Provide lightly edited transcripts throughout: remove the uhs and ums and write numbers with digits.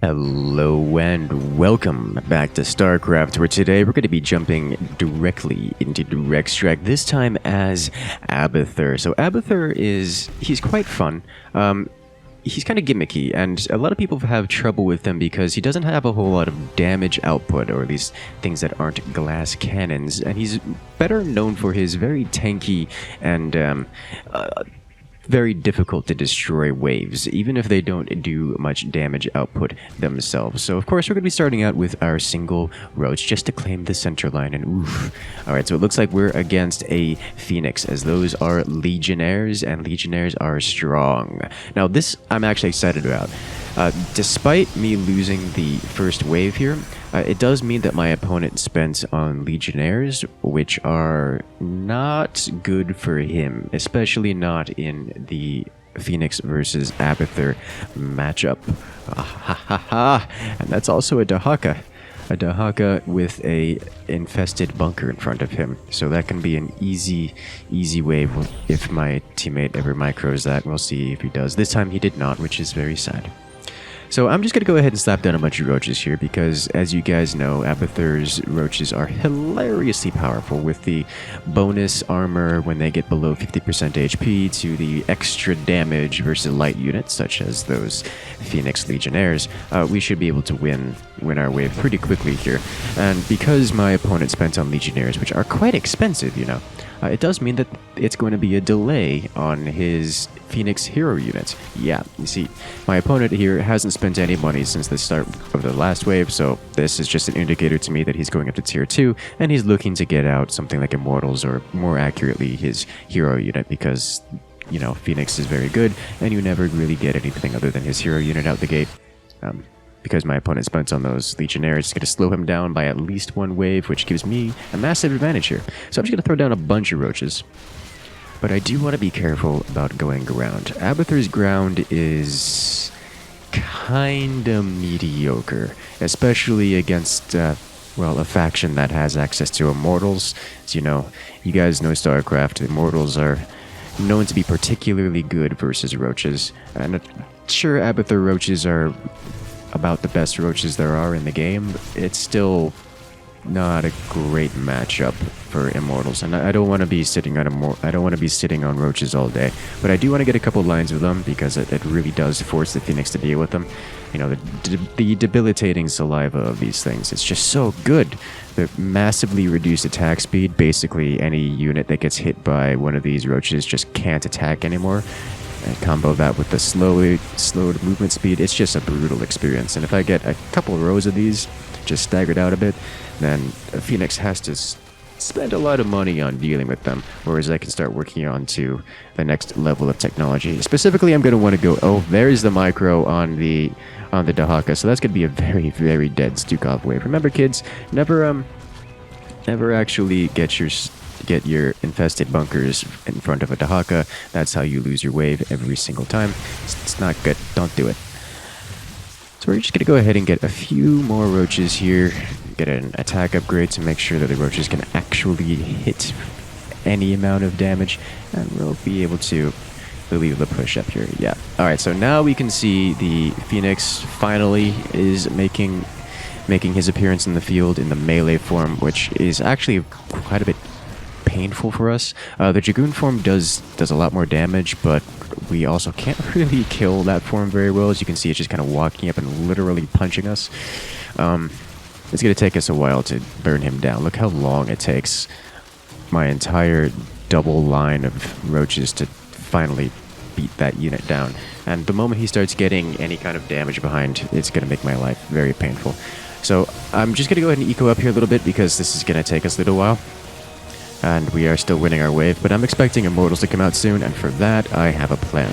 Hello and welcome back to StarCraft, where today we're going to be jumping directly into Direct Strike, this time as Abathur. So Abathur he's quite fun. He's kind of gimmicky, and a lot of people have trouble with him because he doesn't have a whole lot of damage output, or at least things that aren't glass cannons, and he's better known for his very tanky and very difficult to destroy waves, even if they don't do much damage output themselves. So of course we're going to be starting out with our single roach just to claim the center line, and oof. Alright, so it looks like we're against a Fenix, as those are Legionnaires, and Legionnaires are strong. Now this I'm actually excited about. Despite me losing the first wave here, it does mean that my opponent spent on Legionnaires, which are not good for him, especially not in the Fenix versus Abathur matchup. And that's also a Dahaka. A Dahaka with a infested bunker in front of him. So that can be an easy wave if my teammate ever micros that. We'll see if he does. This time he did not, which is very sad. So I'm just going to go ahead and slap down a bunch of roaches here because, as you guys know, Abathur's roaches are hilariously powerful, with the bonus armor when they get below 50% HP to the extra damage versus light units such as those Fenix Legionnaires. We should be able to win our wave pretty quickly here. And because my opponent spent on Legionnaires, which are quite expensive, you know, it does mean that it's going to be a delay on his Fenix hero units. Yeah, you see, my opponent here hasn't spent any money since the start of the last wave, so this is just an indicator to me that he's going up to tier 2, and he's looking to get out something like Immortals, or more accurately, his hero unit, because, you know, Fenix is very good, and you never really get anything other than his hero unit out the gate. Because my opponent spent on those Legionnaires, it's going to slow him down by at least one wave, which gives me a massive advantage here. So I'm just going to throw down a bunch of roaches. But I do want to be careful about going ground. Abathur's ground is kinda mediocre, especially against, well, a faction that has access to Immortals. As you know, you guys know StarCraft, Immortals are known to be particularly good versus roaches. And sure, Abathur roaches are about the best roaches there are in the game. It's still not a great matchup for Immortals, and I don't want to be sitting on roaches all day, but I do want to get a couple lines with them because it really does force the Fenix to deal with them. You know, the debilitating saliva of these things, it's just so good. The massively reduced attack speed, basically any unit that gets hit by one of these roaches just can't attack anymore. And combo that with the slowed movement speed, it's just a brutal experience. And if I get a couple rows of these just staggered out a bit, then Fenix has to spend a lot of money on dealing with them, whereas I can start working on to the next level of technology. Specifically, I'm going to want to go, oh, there's the micro on the Dahaka, so that's going to be a very, very dead Stukov wave. Remember, kids, never actually get your infested bunkers in front of a Dahaka. That's how you lose your wave every single time. It's not good. Don't do it. So we're just going to go ahead and get a few more roaches here, get an attack upgrade to make sure that the roaches can actually hit any amount of damage, and we'll be able to leave the push up here. Yeah. Alright, so now we can see the Fenix finally is making his appearance in the field in the melee form, which is actually quite a bit painful for us. The Dragoon form does a lot more damage, but we also can't really kill that form very well. As you can see, it's just kind of walking up and literally punching us. It's going to take us a while to burn him down. Look how long it takes my entire double line of roaches to finally beat that unit down. And the moment he starts getting any kind of damage behind, it's going to make my life very painful. So I'm just going to go ahead and eco up here a little bit because this is going to take us a little while. And we are still winning our wave, but I'm expecting Immortals to come out soon, and for that, I have a plan.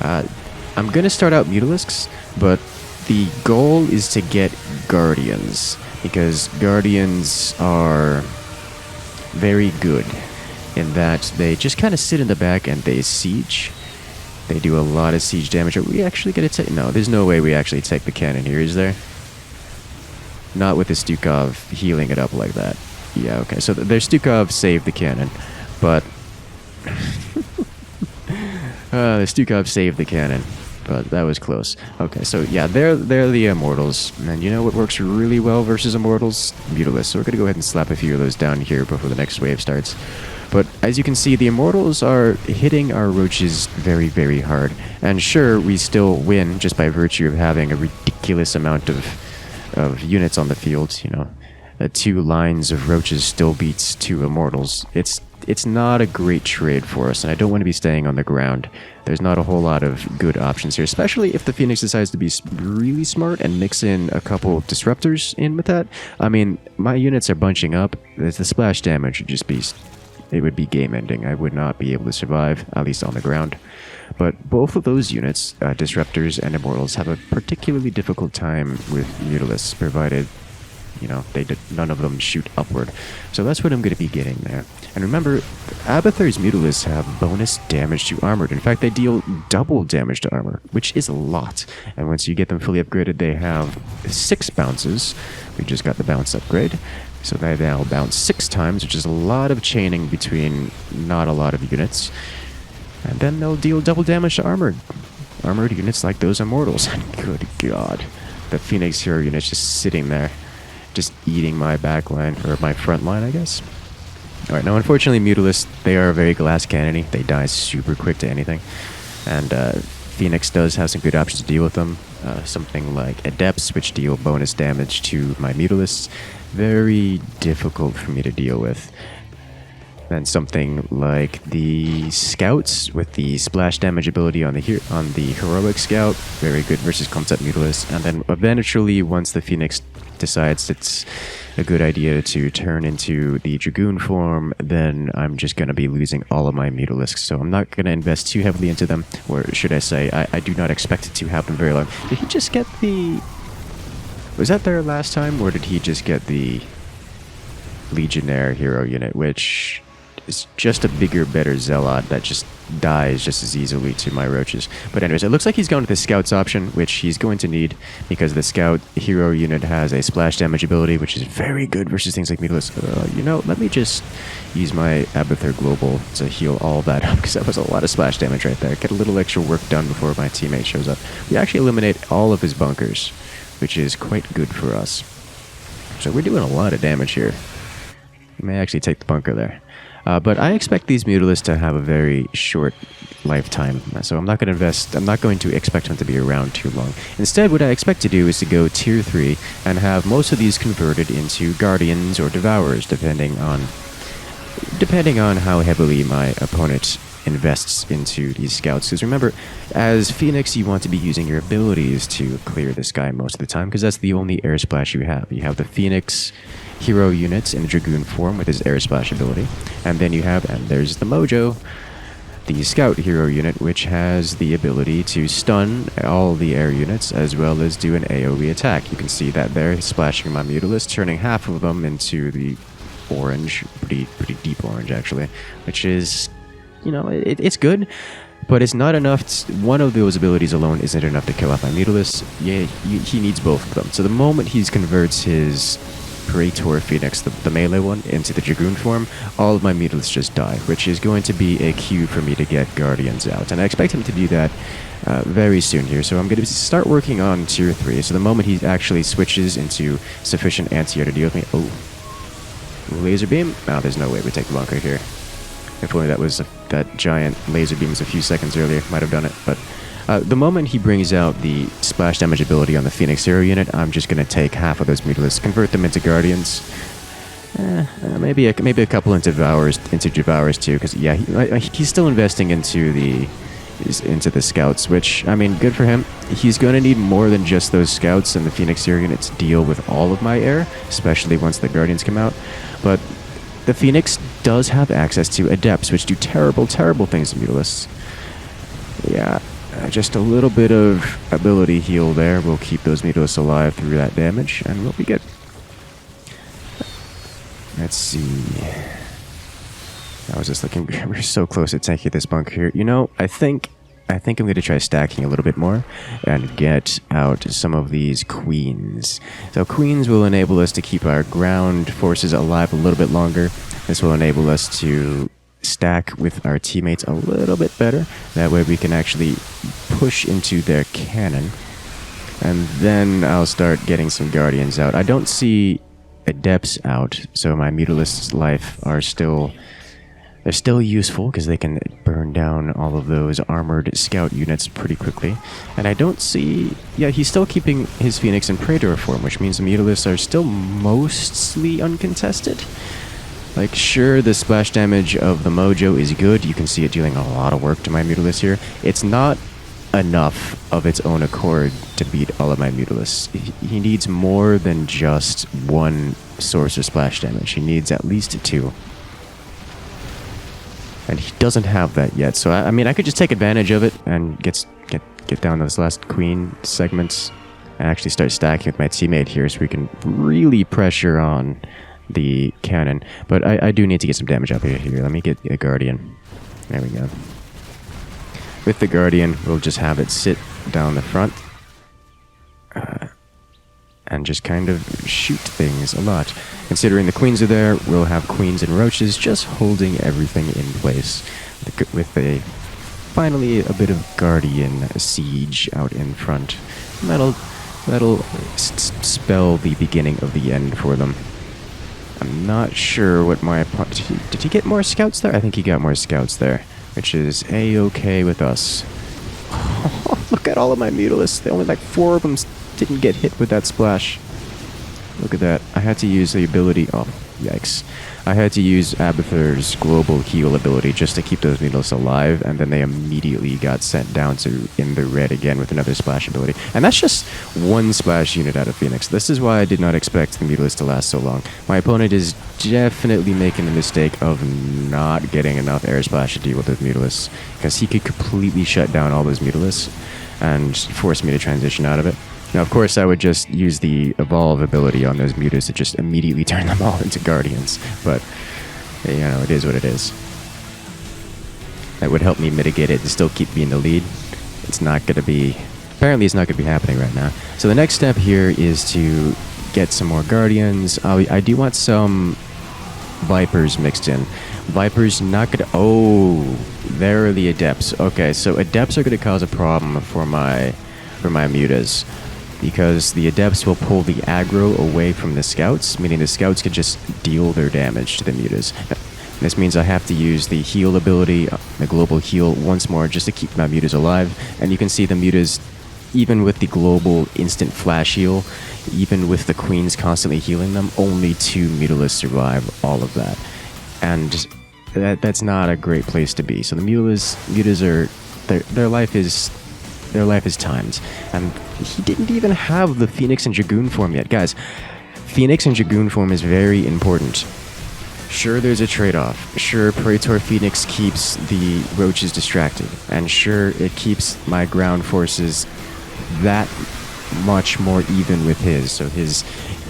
I'm going to start out Mutalisks, but the goal is to get Guardians, because Guardians are very good in that they just kind of sit in the back and they siege. They do a lot of siege damage. Are we actually going to take... No, there's no way we actually take the cannon here, is there? Not with the Stukov healing it up like that. Yeah, okay, so their Stukov saved the cannon, but... the Stukov saved the cannon. but that was close. Okay, so yeah, they're the Immortals. And you know what works really well versus Immortals? Mutalists. So we're going to go ahead and slap a few of those down here before the next wave starts. But as you can see, the Immortals are hitting our roaches very, very hard. And sure, we still win just by virtue of having a ridiculous amount of units on the field. You know, 2 lines of roaches still beats 2 Immortals. It's not a great trade for us, and I don't want to be staying on the ground. There's not a whole lot of good options here, especially if the Phoenix decides to be really smart and mix in a couple of disruptors in with that. I mean, my units are bunching up. The splash damage would just be... it would be game-ending. I would not be able to survive, at least on the ground. But both of those units, Disruptors and Immortals, have a particularly difficult time with Mutalists, provided, you know, none of them shoot upward. So that's what I'm going to be getting there. And remember, Abathur's Mutalists have bonus damage to armored. In fact, they deal double damage to armor, which is a lot. And once you get them fully upgraded, they have 6 bounces. We just got the bounce upgrade. So they now bounce 6 times, which is a lot of chaining between not a lot of units. And then they'll deal double damage to armored units like those Immortals. And good God, the Phoenix hero unit's just sitting there, just eating my back line, or my front line, I guess. Alright, now unfortunately Mutalists, they are very glass cannony. They die super quick to anything. And Phoenix does have some good options to deal with them. Something like Adepts, which deal bonus damage to my Mutalists. Very difficult for me to deal with. Then something like the Scouts with the splash damage ability on the Heroic Scout. Very good versus Concept Mutalist. And then eventually, once the Phoenix decides it's a good idea to turn into the Dragoon form, then I'm just going to be losing all of my Mutalisks. So I'm not going to invest too heavily into them. Or should I say, I do not expect it to happen very long. Did he just get the... Was that there last time, or did he just get the Legionnaire hero unit, which is just a bigger, better Zealot that just dies just as easily to my roaches? But anyways, it looks like he's going to the Scouts option, which he's going to need because the Scout hero unit has a splash damage ability, which is very good versus things like Mutalists. You know, let me just use my Abathur Global to heal all that up, because that was a lot of splash damage right there. Get a little extra work done before my teammate shows up. We actually eliminate all of his bunkers, which is quite good for us. So we're doing a lot of damage here. We may actually take the bunker there. But I expect these Mutalists to have a very short lifetime, so I'm not going to expect them to be around too long. Instead, what I expect to do is to go tier 3 and have most of these converted into Guardians or Devourers, depending on how heavily my opponent invests into these Scouts. Because remember, as Phoenix, you want to be using your abilities to clear the sky most of the time, because that's the only air splash you have. You have the Phoenix hero units in Dragoon form with his air splash ability, and then you have, and there's the Mojo, the Scout hero unit, which has the ability to stun all the air units as well as do an AoE attack. You can see that there, splashing my Mutalists, turning half of them into the orange, pretty deep orange actually, which is, you know, it's good, but it's not enough. One of those abilities alone isn't enough to kill off my Mutalists. Yeah, he needs both of them. So the moment he converts his Praetor Phoenix, the melee one, into the Dragoon form, all of my Mutalists just die, which is going to be a cue for me to get Guardians out. And I expect him to do that very soon here. So I'm going to start working on tier 3. So the moment he actually switches into sufficient anti-air to deal with me... Oh, laser beam? Oh, there's no way we take the bunker here. If only that giant laser beam was a few seconds earlier, might have done it. But the moment he brings out the splash damage ability on the Phoenix hero unit, I'm just going to take half of those Mutalists, convert them into Guardians. Maybe a couple into Devourers too, because yeah, he's still investing into the Scouts, which, I mean, good for him. He's going to need more than just those Scouts and the Phoenix hero unit to deal with all of my air, especially once the Guardians come out. But the Phoenix does have access to Adepts, which do terrible, terrible things to Mutalists. Yeah, just a little bit of ability heal there will keep those Mutalists alive through that damage, and we'll be good. Let's see. I was just looking. We're so close to taking this bunker here. You know, I think I'm going to try stacking a little bit more and get out some of these Queens. So Queens will enable us to keep our ground forces alive a little bit longer. This will enable us to stack with our teammates a little bit better. That way we can actually push into their cannon. And then I'll start getting some Guardians out. I don't see Adepts out, so my Mutalist's life are still... They're still useful because they can burn down all of those armored scout units pretty quickly. And I don't see... Yeah, he's still keeping his Phoenix in Praetor form, which means the Mutalists are still mostly uncontested. Like, sure, the splash damage of the Mojo is good. You can see it dealing a lot of work to my Mutalist here. It's not enough of its own accord to beat all of my Mutalists. He needs more than just one source of splash damage. He needs at least two. And he doesn't have that yet, so I mean, I could just take advantage of it and get down to this last queen segments and actually start stacking with my teammate here so we can really pressure on the cannon. But I do need to get some damage up here. Let me get a Guardian. There we go. With the Guardian, we'll just have it sit down the front and just kind of shoot things a lot. Considering the queens are there, we'll have queens and roaches just holding everything in place with a finally a bit of Guardian siege out in front. And that'll spell the beginning of the end for them. I'm not sure what my opponent... Did he get more scouts there? I think he got more scouts there, which is a-okay with us. Look at all of my Mutalists. They only like 4 of them didn't get hit with that splash. Look at that. I had to use the ability... Oh, yikes. I had to use Abathur's global heal ability just to keep those Mutalists alive, and then they immediately got sent down to in the red again with another splash ability. And that's just one splash unit out of Fenix. This is why I did not expect the Mutalist to last so long. My opponent is definitely making the mistake of not getting enough air splash to deal with those Mutalists, because he could completely shut down all those Mutalists and force me to transition out of it. Now, of course, I would just use the Evolve ability on those Mutas to just immediately turn them all into Guardians. But, you know, it is what it is. That would help me mitigate it and still keep me in the lead. It's not going to be... Apparently, it's not going to be happening right now. So the next step here is to get some more Guardians. I do want some Vipers mixed in. Vipers not going to... Oh, there are the Adepts. Okay, so Adepts are going to cause a problem for my Mutas, because the Adepts will pull the aggro away from the Scouts, meaning the Scouts can just deal their damage to the Mutas. This means I have to use the heal ability, the global heal, once more just to keep my Mutas alive. And you can see the Mutas, even with the global instant flash heal, even with the Queens constantly healing them, only 2 Mutalists survive all of that. And that's not a great place to be. So the Mutas are... Their life is timed. And he didn't even have the Phoenix and Dragoon form yet. Guys, Phoenix and Dragoon form is very important. Sure, there's a trade-off. Sure, Praetor Phoenix keeps the roaches distracted. And sure, it keeps my ground forces that much more even with his. So his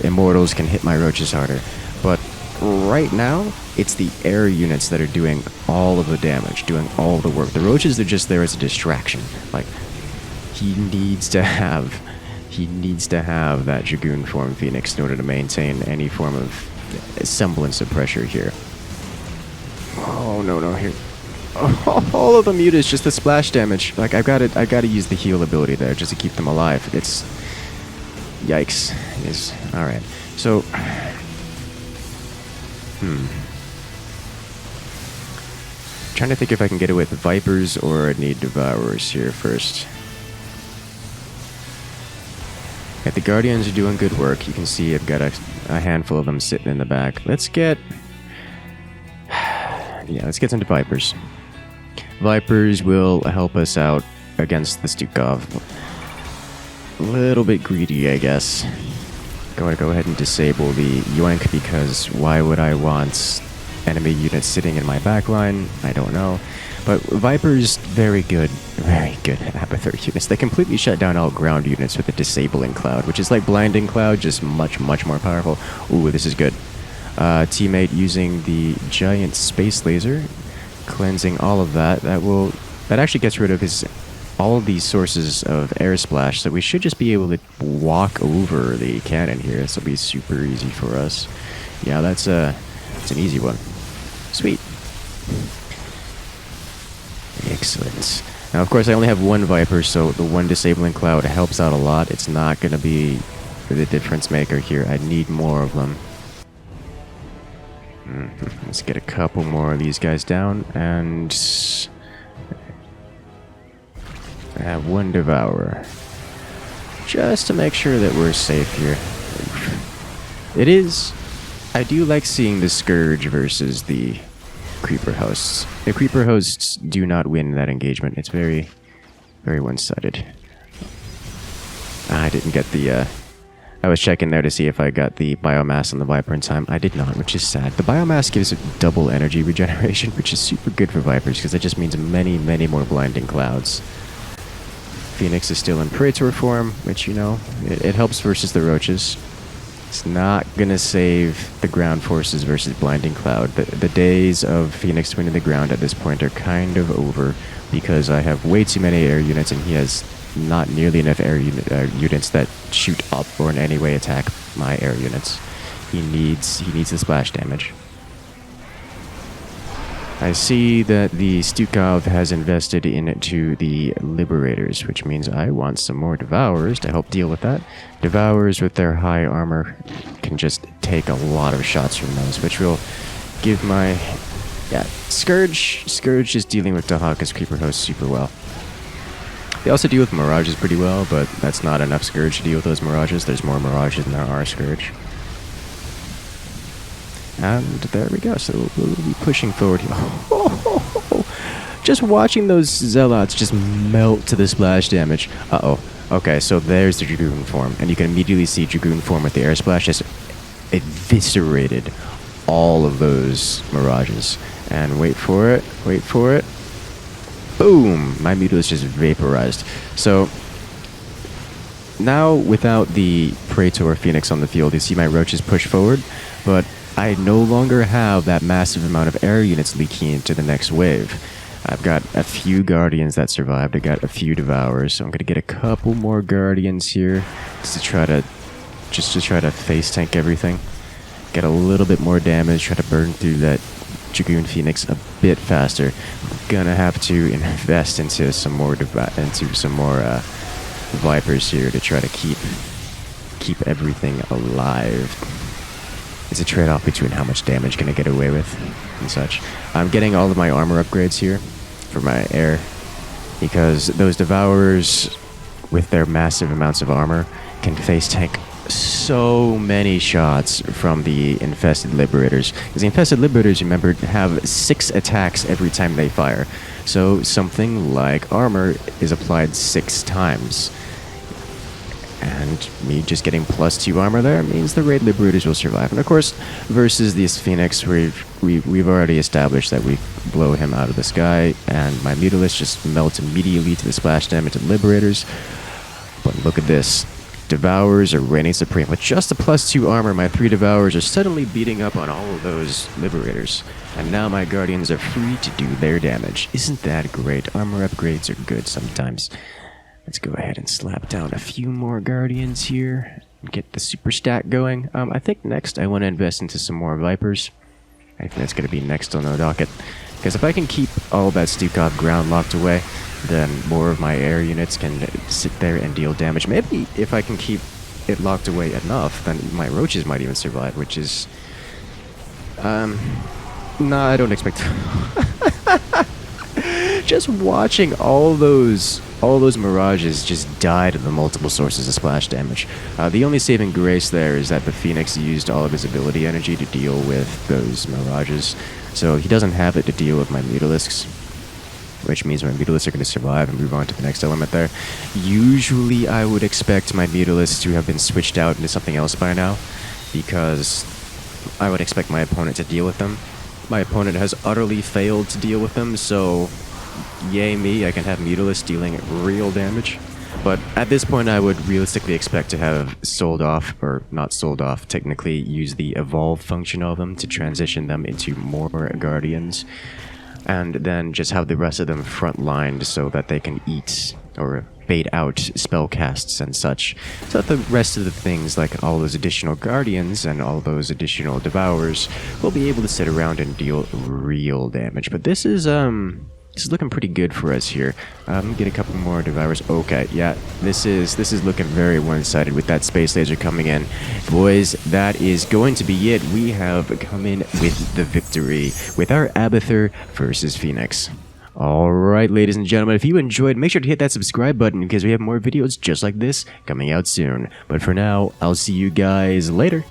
immortals can hit my roaches harder. But right now, it's the air units that are doing all of the damage, doing all the work. The roaches are just there as a distraction. Like, he needs to have that Dragoon form Phoenix in order to maintain any form of semblance of pressure here. Oh no, here. Oh, all of the Mutas, just the splash damage. Like, I've got to use the heal ability there just to keep them alive. It's yikes. It's all right. So, trying to think if I can get it with Vipers or I need Devourers here first. Yeah, the Guardians are doing good work. You can see I've got a handful of them sitting in the back. Let's get into Vipers. Vipers will help us out against the Stukov. A little bit greedy, I guess. Going to go ahead and disable the Yoink, because why would I want enemy units sitting in my backline? I don't know. But Vipers, very good Abathur units. They completely shut down all ground units with a disabling cloud, which is like blinding cloud, just much more powerful. Ooh, this is good. Teammate using the giant space laser, cleansing all of that. That actually gets rid of all of these sources of air splash, so we should just be able to walk over the cannon here. This will be super easy for us. Yeah, that's an easy one. Sweet. Excellent. Now, of course, I only have one Viper, so the one disabling cloud helps out a lot. It's not going to be the difference maker here. I need more of them. Let's get a couple more of these guys down, and I have one Devourer. Just to make sure that we're safe here. It is... I do like seeing the Scourge versus the Creeper hosts. The Creeper hosts do not win that engagement. It's very, very one-sided. I didn't get the... I was checking there to see if I got the biomass on the Viper in time. I did not, which is sad. The biomass gives it double energy regeneration, which is super good for Vipers, because it just means many, many more blinding clouds. Fenix is still in Praetor form, which, you know, it helps versus the Roaches. It's not gonna save the ground forces versus Blinding Cloud. The days of Fenix winning the ground at this point are kind of over, because I have way too many air units and he has not nearly enough air units that shoot up or in any way attack my air units. He needs the splash damage. I see that the Stukov has invested into the Liberators, which means I want some more Devourers to help deal with that. Devourers with their high armor can just take a lot of shots from those, which will give my... Yeah, Scourge is dealing with Dahaka's Creeper host super well. They also deal with Mirages pretty well, but that's not enough Scourge to deal with those Mirages. There's more Mirages than there are Scourge. And there we go, so we'll be pushing forward here. Just watching those Zealots just melt to the splash damage. Uh-oh. Okay, so there's the Dragoon form, and you can immediately see Dragoon form with the air splash just eviscerated all of those Mirages. And wait for it, boom! My Mutas just vaporized. So, now without the Praetor Fenix on the field, you see my Roaches push forward, but I no longer have that massive amount of air units leaking into the next wave. I've got a few Guardians that survived. I got a few Devourers, so I'm gonna get a couple more Guardians here just to try to face tank everything. Get a little bit more damage, try to burn through that Dragoon Fenix a bit faster. I'm gonna have to invest into some more Vipers here to try to keep everything alive. It's a trade-off between how much damage can I get away with and such. I'm getting all of my armor upgrades here for my air, because those Devourers with their massive amounts of armor can face tank so many shots from the Infested Liberators. Because the Infested Liberators, remember, have 6 attacks every time they fire. So something like armor is applied 6 times. And me just getting +2 armor there means the Raid Liberators will survive. And of course, versus this Phoenix, we've already established that we blow him out of the sky, and my Mutalisk just melts immediately to the splash damage of Liberators. But look at this. Devourers are reigning supreme. With just a +2 armor, my 3 Devourers are suddenly beating up on all of those Liberators. And now my Guardians are free to do their damage. Isn't that great? Armor upgrades are good sometimes. Let's go ahead and slap down a few more Guardians here and get the super stat going. I think next I want to invest into some more Vipers. I think that's going to be next on the docket. Because if I can keep all that Stukov ground locked away, then more of my air units can sit there and deal damage. Maybe if I can keep it locked away enough, then my Roaches might even survive, which is... Nah, I don't expect... Just watching all those Mirages just die to the multiple sources of splash damage. The only saving grace there is that the Phoenix used all of his ability energy to deal with those Mirages. So he doesn't have it to deal with my Mutalisks, which means my Mutalisks are going to survive and move on to the next element there. Usually I would expect my Mutalisks to have been switched out into something else by now, because I would expect my opponent to deal with them. My opponent has utterly failed to deal with them, so yay me, I can have Mutalisks dealing real damage. But at this point I would realistically expect to have sold off, or not sold off, technically use the evolve function of them to transition them into more Guardians, and then just have the rest of them front-lined so that they can eat or bait out spellcasts and such, so that the rest of the things, like all those additional Guardians and all those additional Devourers, will be able to sit around and deal real damage. But this is This is looking pretty good for us here. Get a couple more devours. Okay, yeah, this is looking very one-sided with that space laser coming in. Boys, that is going to be it. We have come in with the victory with our Abathur versus Fenix. Alright, ladies and gentlemen, if you enjoyed, make sure to hit that subscribe button because we have more videos just like this coming out soon. But for now, I'll see you guys later.